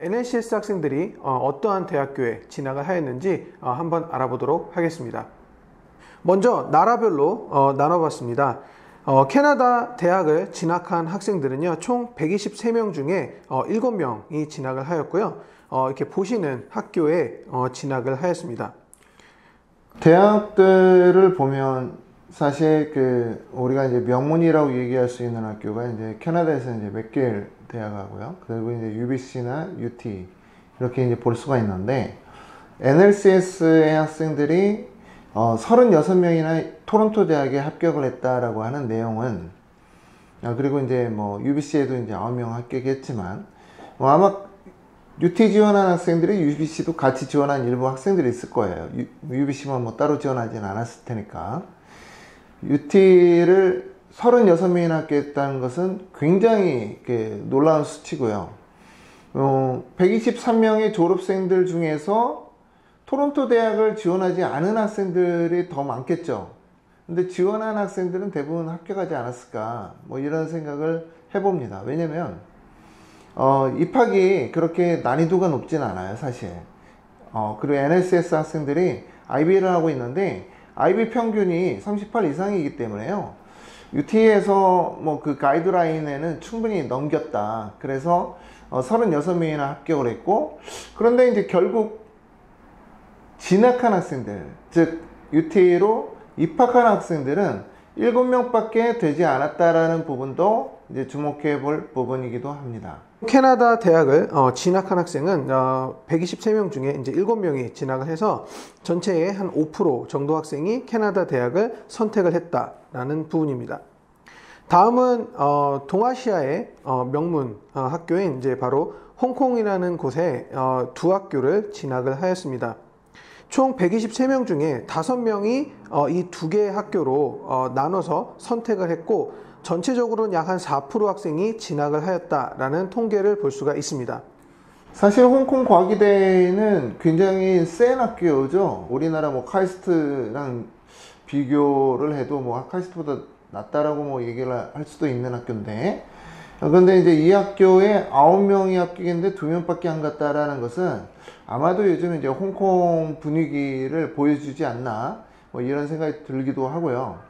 NLCS 학생들이 어떠한 대학교에 진학을 하였는지 한번 알아보도록 하겠습니다. 먼저 나라별로 나눠봤습니다. 캐나다 대학을 진학한 학생들은요, 총 123명 중에 7명이 진학을 하였고요. 이렇게 보시는 학교에 진학을 하였습니다. 대학들을 보면 사실 우리가 이제 명문이라고 얘기할 수 있는 학교가 이제 캐나다에서 이제 맥길 대학하고요. 그리고 이제 UBC나 UT 이렇게 이제 볼 수가 있는데, NLCS의 학생들이 36명이나 토론토 대학에 합격을 했다라고 하는 내용은, 그리고 이제 뭐 UBC에도 이제 9명 합격했지만, 아마 UT 지원한 학생들이 UBC도 같이 지원한 일부 학생들이 있을 거예요. UBC만 뭐 따로 지원하진 않았을 테니까. UT를 36명이나 합격했다는 것은 굉장히 놀라운 수치고요. 123명의 졸업생들 중에서 토론토 대학을 지원하지 않은 학생들이 더 많겠죠. 근데 지원한 학생들은 대부분 합격하지 않았을까, 뭐 이런 생각을 해봅니다. 왜냐면 입학이 그렇게 난이도가 높진 않아요, 사실. 그리고 NLCS 학생들이 IB를 하고 있는데 IB 평균이 38 이상이기 때문에요, UT에서 뭐 그 가이드라인에는 충분히 넘겼다. 그래서 36명이나 합격을 했고, 그런데 이제 결국 진학한 학생들, 즉 UT로 입학한 학생들은 7명밖에 되지 않았다라는 부분도 이제 주목해 볼 부분이기도 합니다. 캐나다 대학을 진학한 학생은 123명 중에 이제 7명이 진학을 해서 전체의 한 5% 정도 학생이 캐나다 대학을 선택을 했다라는 부분입니다. 다음은 동아시아의 명문 학교인 이제 바로 홍콩이라는 곳에 두 학교를 진학을 하였습니다. 총 123명 중에 5명이 이 두 개의 학교로 나눠서 선택을 했고, 전체적으로는 약 한 4% 학생이 진학을 하였다라는 통계를 볼 수가 있습니다. 사실 홍콩 과기대는 굉장히 센 학교죠. 우리나라 뭐 카이스트랑 비교를 해도 뭐 카이스트보다 낫다라고 뭐 얘기를 할 수도 있는 학교인데, 그런데 이제 이 학교에 9명이 합격했는데 2명밖에 안 갔다라는 것은 아마도 요즘 이제 홍콩 분위기를 보여주지 않나, 뭐 이런 생각이 들기도 하고요.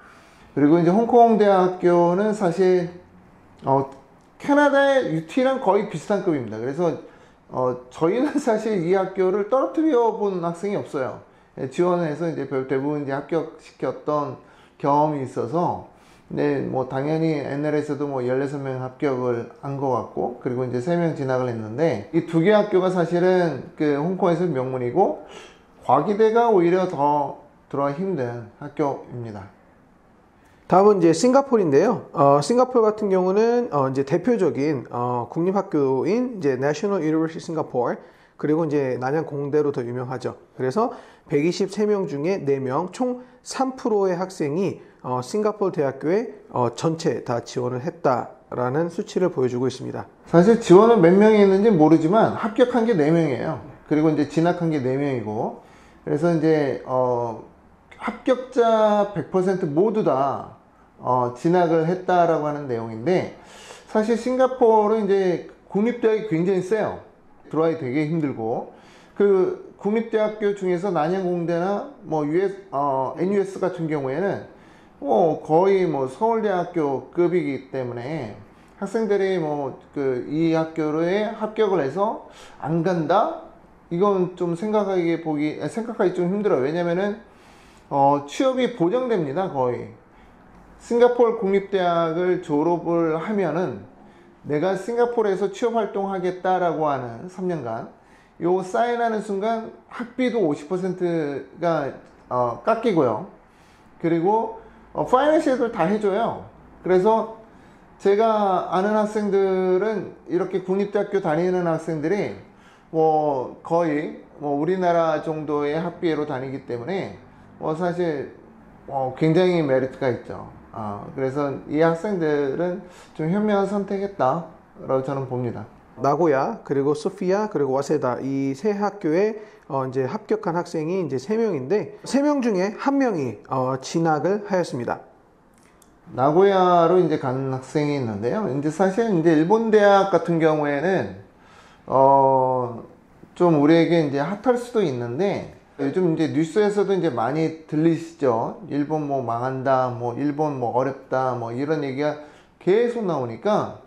그리고 이제 홍콩 대학교는 사실 캐나다의 UT랑 거의 비슷한 급입니다. 그래서 저희는 사실 이 학교를 떨어뜨려 본 학생이 없어요. 지원해서 이제 대부분 이제 합격시켰던 경험이 있어서, 네, 뭐 당연히 NL에서도 뭐 16명 합격을 한 것 같고, 그리고 이제 3명 진학을 했는데, 이 두 개 학교가 사실은 홍콩에서 명문이고, 과기대가 오히려 더 들어가기 힘든 학교입니다. 다음은 이제 싱가포르인데요. 싱가포르 같은 경우는 이제 대표적인 국립학교인 이제 National University Singapore, 그리고 이제 난양 공대로 더 유명하죠. 그래서 123명 중에 4명, 총 3%의 학생이 싱가포르 대학교에 전체 다 지원을 했다라는 수치를 보여주고 있습니다. 사실 지원은 몇 명이 있는지 모르지만 합격한 게 4명이에요. 그리고 이제 진학한 게 4명이고, 그래서 이제 합격자 100% 모두 다 진학을 했다라고 하는 내용인데, 사실 싱가포르는 이제 국립대학이 굉장히 세요. 들어가기 되게 힘들고, 그 국립대학교 중에서 난양공대나 뭐 NUS 같은 경우에는 거의 뭐 서울대학교급이기 때문에 학생들이 이 학교에 합격을 해서 안 간다? 이건 좀 생각하기 좀 힘들어요. 왜냐면은 취업이 보장됩니다, 거의. 싱가포르 국립대학을 졸업을 하면은 내가 싱가포르에서 취업 활동하겠다라고 하는 3년간 요 사인하는 순간 학비도 50%가 깎이고요. 그리고 파이낸셜도 다 해줘요. 그래서 제가 아는 학생들은 이렇게 국립대학교 다니는 학생들이 거의 우리나라 정도의 학비로 다니기 때문에 사실 굉장히 메리트가 있죠. 그래서 이 학생들은 좀 현명한 선택했다라고 저는 봅니다. 나고야, 그리고 소피아, 그리고 와세다, 이 세 학교에 이제 합격한 학생이 이제 3명인데 3명 중에 1명이 진학을 하였습니다. 나고야로 이제 간 학생이 있는데요. 이제 사실 이제 일본 대학 같은 경우에는 좀 우리에게 이제 핫할 수도 있는데, 요즘 이제 뉴스에서도 이제 많이 들리시죠? 일본 뭐 망한다, 뭐 일본 뭐 어렵다, 뭐 이런 얘기가 계속 나오니까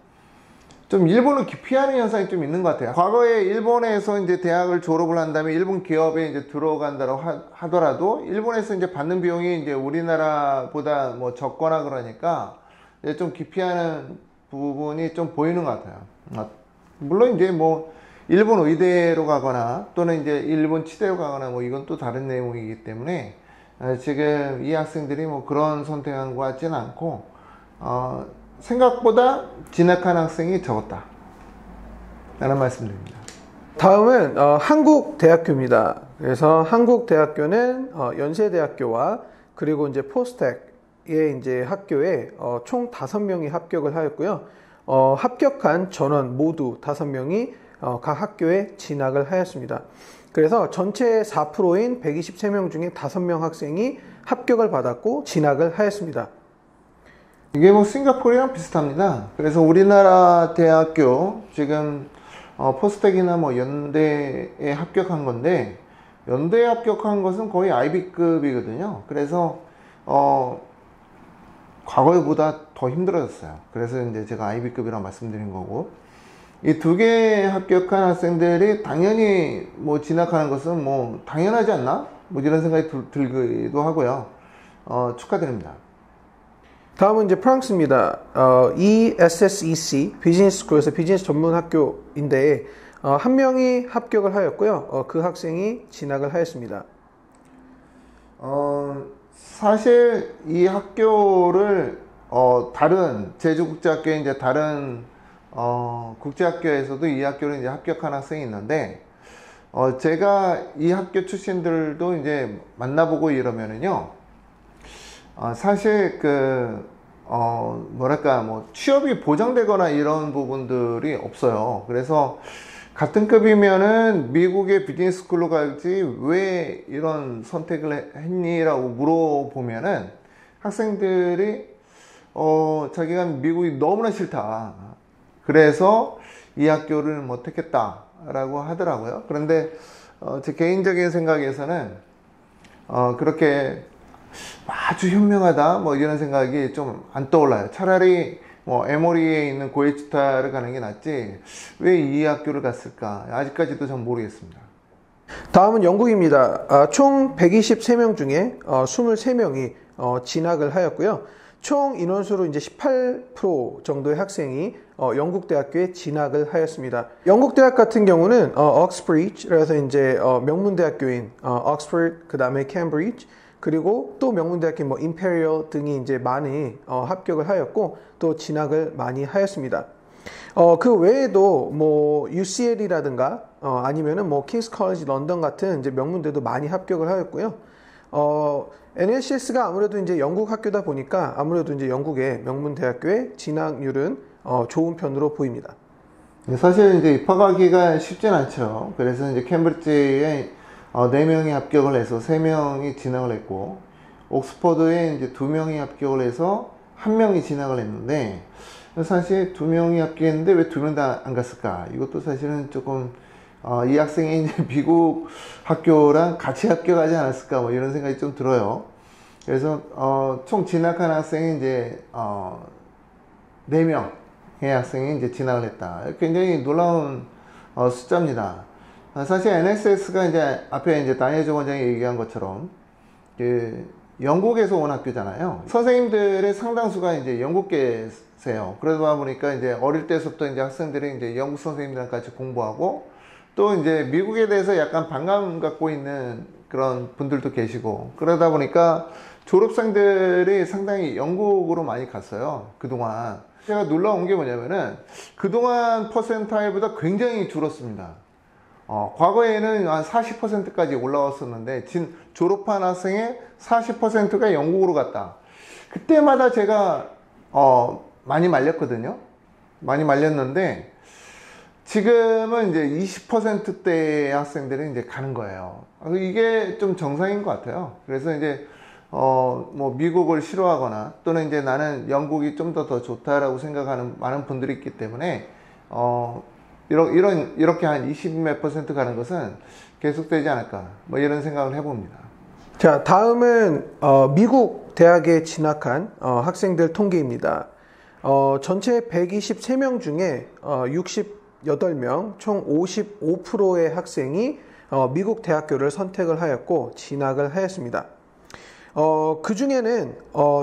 좀 일본을 기피하는 현상이 좀 있는 것 같아요. 과거에 일본에서 이제 대학을 졸업을 한 다음에 일본 기업에 이제 들어간다고 하더라도 일본에서 이제 받는 비용이 이제 우리나라보다 뭐 적거나 그러니까 이제 좀 기피하는 부분이 좀 보이는 것 같아요. 물론 이제 뭐 일본 의대로 가거나 또는 이제 일본 치대로 가거나 뭐 이건 또 다른 내용이기 때문에 지금 이 학생들이 뭐 그런 선택한 것 같지는 않고 생각보다 진학한 학생이 적었다 라는 말씀드립니다. 다음은 한국대학교입니다. 그래서 한국대학교는 연세대학교와 그리고 이제 포스텍의 이제 학교에 총 5명이 합격을 하였고요. 합격한 전원 모두 5명이 각 학교에 진학을 하였습니다. 그래서 전체 4%인 123명 중에 5명 학생이 합격을 받았고 진학을 하였습니다. 이게 뭐 싱가포르랑 비슷합니다. 그래서 우리나라 대학교 지금 포스텍이나 뭐 연대에 합격한 건데, 연대에 합격한 것은 거의 아이비급이거든요. 그래서 과거보다 더 힘들어졌어요. 그래서 이제 제가 아이비급이라고 말씀드린 거고, 이 2개 합격한 학생들이 당연히 뭐 진학하는 것은 뭐 당연하지 않나? 뭐 이런 생각이 들기도 하고요. 축하드립니다. 다음은 이제 프랑스입니다. ESSEC 비즈니스 스쿨에서 비즈니스 전문 학교인데 한 명이 합격을 하였고요. 그 학생이 진학을 하였습니다. 사실 이 학교를 다른 제주국제학교에 이제 다른 국제학교에서도 이 학교를 이제 합격한 학생이 있는데, 제가 이 학교 출신들도 이제 만나보고 이러면은요, 사실 뭐랄까, 뭐 취업이 보장되거나 이런 부분들이 없어요. 그래서 같은 급이면은 미국의 비즈니스 스쿨로 가지 왜 이런 선택을 했니라고 물어보면은 학생들이 자기가 미국이 너무나 싫다. 그래서 이 학교를 뭐 택했다라고 하더라고요. 그런데 제 개인적인 생각에서는 그렇게 아주 현명하다 뭐 이런 생각이 좀 안 떠올라요. 차라리 뭐 에모리에 있는 고에치타를 가는 게 낫지 왜 이 학교를 갔을까 아직까지도 전 모르겠습니다. 다음은 영국입니다. 총 123명 중에 23명이 진학을 하였고요. 총 인원수로 이제 18% 정도의 학생이 영국 대학교에 진학을 하였습니다. 영국 대학 같은 경우는 옥스프리지, 그래서 이제 명문대학교인 옥스퍼드, 그 다음에 캠브리지, 그리고 또 명문대학교 뭐 임페리얼 등이 이제 많이 합격을 하였고 또 진학을 많이 하였습니다. 그 외에도 뭐 UCL이라든가 아니면은 뭐 킹스 컬리지 런던 같은 이제 명문대도 많이 합격을 하였고요. NLCS가 아무래도 이제 영국 학교다 보니까 아무래도 이제 영국의 명문 대학교의 진학률은 좋은 편으로 보입니다. 사실 이제 입학하기가 쉽진 않죠. 그래서 이제 캠브리지에 4명이 합격을 해서 3명이 진학을 했고, 옥스퍼드에 이제 2명이 합격을 해서 1명이 진학을 했는데, 사실 2명이 합격했는데 왜 2명 다 안 갔을까? 이것도 사실은 조금 이 학생이 이제 미국 학교랑 같이 합격하지 않았을까? 뭐 이런 생각이 좀 들어요. 그래서 총 진학한 학생이 이제 4명의 학생이 이제 진학을 했다. 굉장히 놀라운 숫자입니다. 사실 NSS가 이제 앞에 이제 다니엘 원장이 얘기한 것처럼 영국에서 온 학교잖아요. 선생님들의 상당수가 이제 영국계세요. 그러다 보니까 이제 어릴 때부터 이제 학생들이 이제 영국 선생님들랑 같이 공부하고 또 이제 미국에 대해서 약간 반감 갖고 있는 그런 분들도 계시고, 그러다 보니까 졸업생들이 상당히 영국으로 많이 갔어요. 그동안. 제가 놀라운 게 뭐냐면은 그동안 퍼센타일보다 굉장히 줄었습니다. 과거에는 한 40%까지 올라왔었는데 졸업한 학생의 40%가 영국으로 갔다. 그때마다 제가 많이 말렸거든요. 많이 말렸는데 지금은 이제 20%대의 학생들이 이제 가는 거예요. 이게 좀 정상인 것 같아요. 그래서 이제 뭐 미국을 싫어하거나 또는 이제 나는 영국이 좀 더 좋다라고 생각하는 많은 분들이 있기 때문에 이렇게 한 20 몇 % 가는 것은 계속되지 않을까, 뭐 이런 생각을 해봅니다. 자, 다음은 미국 대학에 진학한 학생들 통계입니다. 전체 123명 중에 68명, 총 55%의 학생이 미국 대학교를 선택을 하였고 진학을 하였습니다. 그 중에는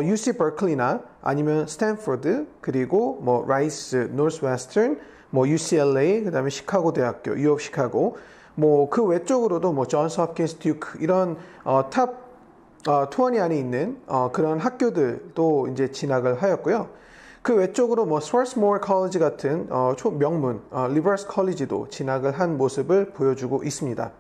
UC 버클리나 아니면 스탠포드, 그리고 뭐 라이스, 노스웨스턴, 뭐 UCLA, 그다음에 시카고 대학교, U of 시카고, 뭐 그 외쪽으로도 뭐 존스 홉킨스, 듀크 이런 탑 20 안에 있는 그런 학교들도 이제 진학을 하였고요. 그 외쪽으로 뭐 스월스모어 컬리지 같은 초명문 리버스 컬리지도 진학을 한 모습을 보여주고 있습니다.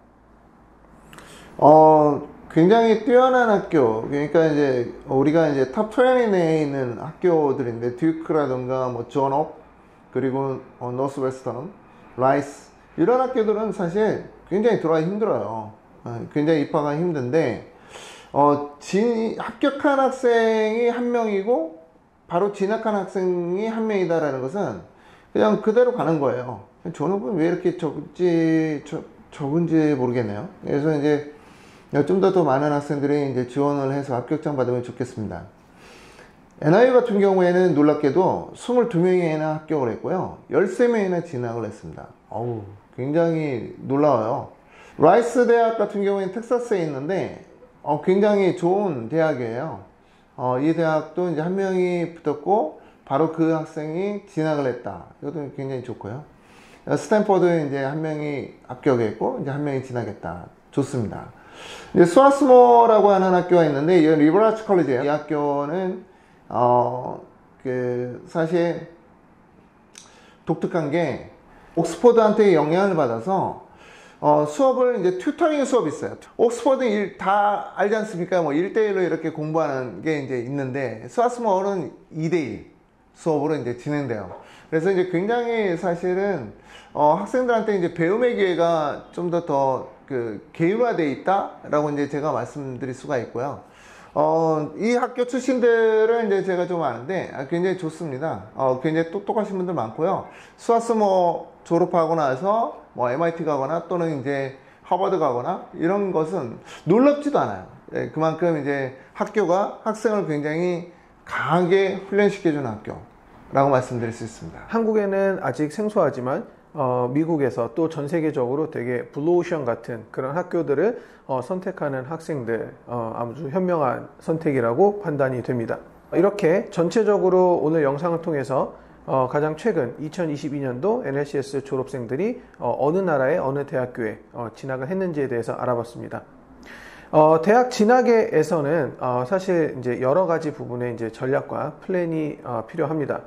굉장히 뛰어난 학교, 그러니까 이제 우리가 이제 탑 20 내에 있는 학교들인데, 듀크라든가 뭐 존업, 그리고 노스웨스턴, 라이스, 이런 학교들은 사실 굉장히 들어가기 힘들어요. 굉장히 입학하기 힘든데, 합격한 학생이 한 명이고 바로 진학한 학생이 한 명이다라는 것은 그냥 그대로 가는 거예요. 존업은 왜 이렇게 적은지 모르겠네요. 그래서 이제 좀 더 많은 학생들이 이제 지원을 해서 합격장 받으면 좋겠습니다. NIU 같은 경우에는 놀랍게도 22명이나 합격을 했고요. 13명이나 진학을 했습니다. 굉장히 놀라워요. 라이스 대학 같은 경우에는 텍사스에 있는데, 굉장히 좋은 대학이에요. 이 대학도 이제 한 명이 붙었고, 바로 그 학생이 진학을 했다. 이것도 굉장히 좋고요. 스탠포드 이제 한 명이 합격했고, 이제 한 명이 진학했다. 좋습니다. 이제 스와스모라고 하는 학교가 있는데, 이 리버라치 컬리지예요. 이 학교는 사실 독특한 게 옥스퍼드한테 영향을 받아서 수업을 이제 튜터링 수업이 있어요. 옥스퍼드 다 알지 않습니까? 뭐 1대1로 이렇게 공부하는 게 이제 있는데, 스와스모어는 2대1 수업으로 이제 진행돼요. 그래서 이제 굉장히 사실은 학생들한테 이제 배움의 기회가 좀 더 개인화되어 있다라고 이제 제가 말씀드릴 수가 있고요. 이 학교 출신들은 이제 제가 좀 아는데 굉장히 좋습니다. 굉장히 똑똑하신 분들 많고요. 스와스모 졸업하고 나서 뭐 MIT 가거나 또는 이제 하버드 가거나 이런 것은 놀랍지도 않아요. 그만큼 이제 학교가 학생을 굉장히 강하게 훈련시켜주는 학교라고 말씀드릴 수 있습니다. 한국에는 아직 생소하지만 미국에서 또 전 세계적으로 되게 블루오션 같은 그런 학교들을 선택하는 학생들, 아주 현명한 선택이라고 판단이 됩니다. 이렇게 전체적으로 오늘 영상을 통해서 가장 최근 2022년도 NLCS 졸업생들이 어느 나라의 어느 대학교에 진학을 했는지에 대해서 알아봤습니다. 대학 진학에서는 사실 이제 여러 가지 부분의 이제 전략과 플랜이 필요합니다.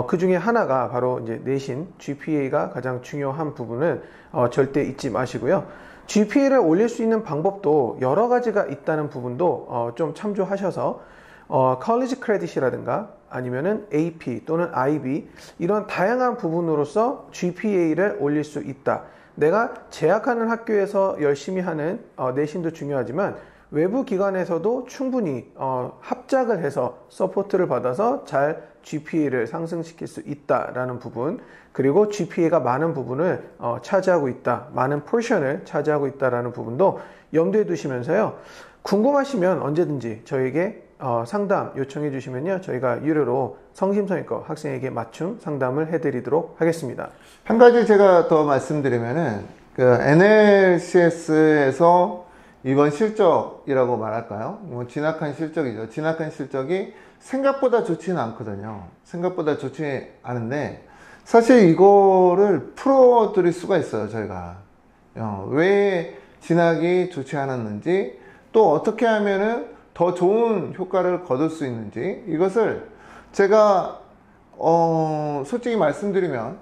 그 중에 하나가 바로 이제 내신 GPA가 가장 중요한 부분은 절대 잊지 마시고요. GPA를 올릴 수 있는 방법도 여러 가지가 있다는 부분도 좀 참조하셔서 college credit이라든가 아니면은 AP 또는 IB 이런 다양한 부분으로서 GPA를 올릴 수 있다. 내가 재학하는 학교에서 열심히 하는 내신도 중요하지만 외부 기관에서도 충분히 합작을 해서 서포트를 받아서 잘 GPA를 상승시킬 수 있다라는 부분, 그리고 GPA가 많은 부분을 차지하고 있다, 많은 포션을 차지하고 있다라는 부분도 염두에 두시면서요. 궁금하시면 언제든지 저에게 상담 요청해 주시면요, 저희가 유료로 성심성의껏 학생에게 맞춤 상담을 해드리도록 하겠습니다. 한 가지 제가 더 말씀드리면은 NLCS에서 이번 실적이라고 말할까요? 뭐 진학한 실적이죠. 진학한 실적이 생각보다 좋지는 않거든요. 생각보다 좋지 않은데 사실 이거를 풀어드릴 수가 있어요. 저희가 왜 진학이 좋지 않았는지, 또 어떻게 하면은 더 좋은 효과를 거둘 수 있는지, 이것을 제가 솔직히 말씀드리면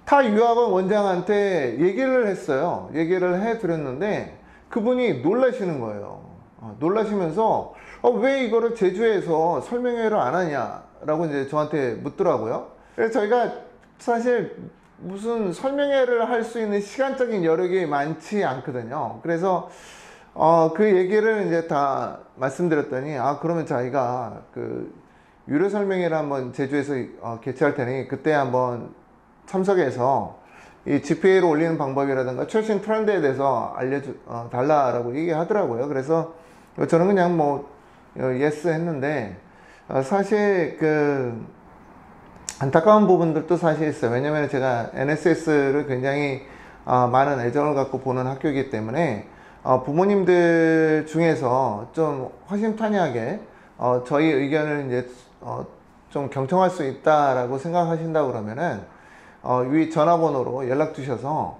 타 유학원 원장한테 얘기를 했어요. 얘기를 해드렸는데 그분이 놀라시는 거예요. 놀라시면서 왜 이거를 제주에서 설명회를 안 하냐라고 이제 저한테 묻더라고요. 그래서 저희가 사실 무슨 설명회를 할 수 있는 시간적인 여력이 많지 않거든요. 그래서 그 얘기를 이제 다 말씀드렸더니 그러면 저희가 그 유료 설명회를 한번 제주에서 개최할 테니 그때 한번 참석해서 이 GPA를 올리는 방법이라든가 최신 트렌드에 대해서 달라라고 얘기하더라고요. 그래서 저는 그냥 뭐 예스 했는데 사실 그 안타까운 부분들도 사실 있어요. 왜냐면 제가 NSS를 굉장히 많은 애정을 갖고 보는 학교이기 때문에 부모님들 중에서 좀 허심탄회하게 저희 의견을 이제 좀 경청할 수 있다라고 생각하신다 그러면은 위 전화번호로 연락 주셔서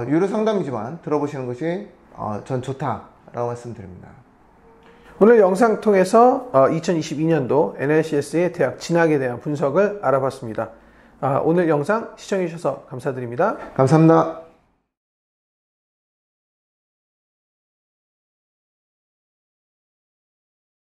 유료 상담이지만 들어보시는 것이 전 좋다라고 말씀드립니다. 오늘 영상 통해서 2022년도 NLCS의 대학 진학에 대한 분석을 알아봤습니다. 오늘 영상 시청해 주셔서 감사드립니다. 감사합니다.